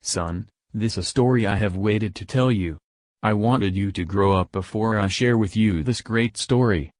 Son, this is a story I have waited to tell you. I wanted you to grow up before I share with you this great story.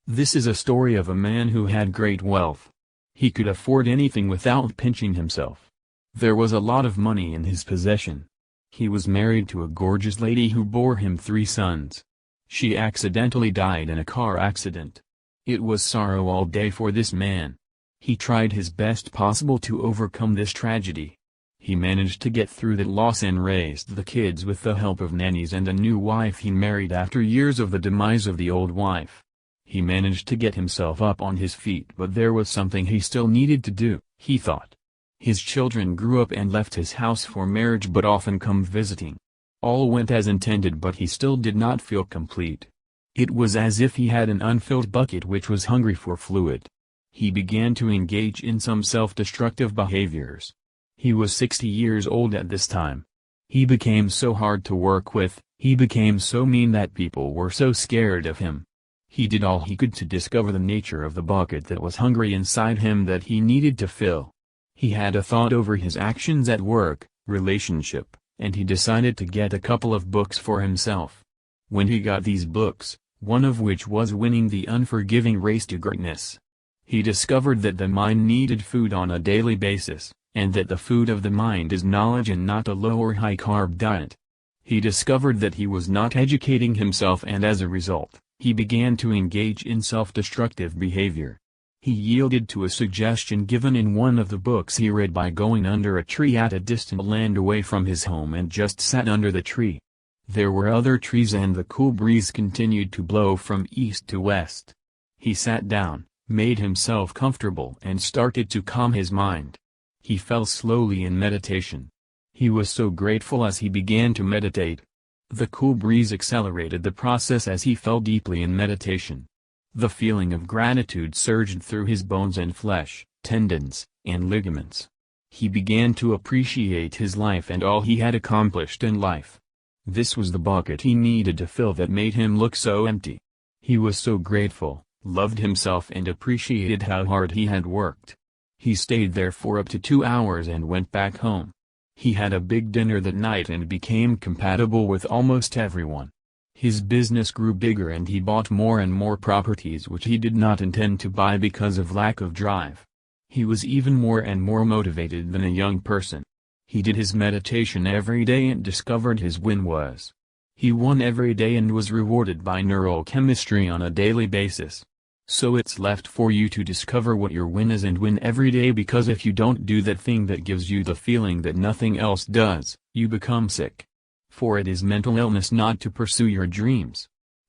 This is a story of a man who had great wealth. He could afford anything without pinching himself. There was a lot of money in his possession. He was married to a gorgeous lady who bore him 3 sons. She accidentally died in a car accident. It was sorrow all day for this man. He tried his best possible to overcome this tragedy. He managed to get through that loss and raised the kids with the help of nannies and a new wife he married after years of the demise of the old wife. He managed to get himself up on his feet, but there was something he still needed to do, he thought. His children grew up and left his house for marriage but often come visiting. All went as intended, but he still did not feel complete. It was as if he had an unfilled bucket which was hungry for fluid. He began to engage in some self-destructive behaviors. He was 60 years old at this time. He became so hard to work with, he became so mean that people were so scared of him. He did all he could to discover the nature of the bucket that was hungry inside him that he needed to fill. He had a thought over his actions at work, relationship, and he decided to get a couple of books for himself. When he got these books, one of which was Winning the Unforgiving Race to Greatness, he discovered that the mind needed food on a daily basis, and that the food of the mind is knowledge and not a low or high carb diet. He discovered that he was not educating himself, and as a result, he began to engage in self-destructive behavior. He yielded to a suggestion given in one of the books he read by going under a tree at a distant land away from his home and just sat under the tree. There were other trees and the cool breeze continued to blow from east to west. He sat down, made himself comfortable and started to calm his mind. He fell slowly in meditation. He was so grateful as he began to meditate. The cool breeze accelerated the process as he fell deeply in meditation. The feeling of gratitude surged through his bones and flesh, tendons, and ligaments. He began to appreciate his life and all he had accomplished in life. This was the bucket he needed to fill that made him look so empty. He was so grateful, loved himself and appreciated how hard he had worked. He stayed there for up to 2 hours and went back home. He had a big dinner that night and became compatible with almost everyone. His business grew bigger and he bought more and more properties which he did not intend to buy because of lack of drive. He was even more and more motivated than a young person. He did his meditation every day and discovered his win was. He won every day and was rewarded by neurochemistry on a daily basis. So it's left for you to discover what your win is and win every day, because if you don't do that thing that gives you the feeling that nothing else does, you become sick. For it is mental illness not to pursue your dreams.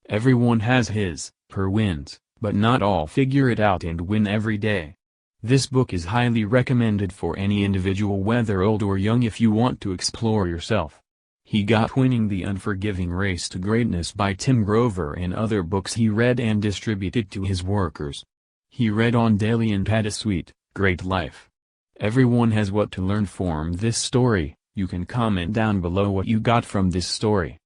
Everyone has her wins, but not all figure it out and win every day. This book is highly recommended for any individual, whether old or young, if you want to explore yourself. He got Winning the Unforgiving Race to Greatness by Tim Grover and other books he read and distributed to his workers. He read on daily and had a sweet, great life. Everyone has what to learn from this story. You can comment down below what you got from this story.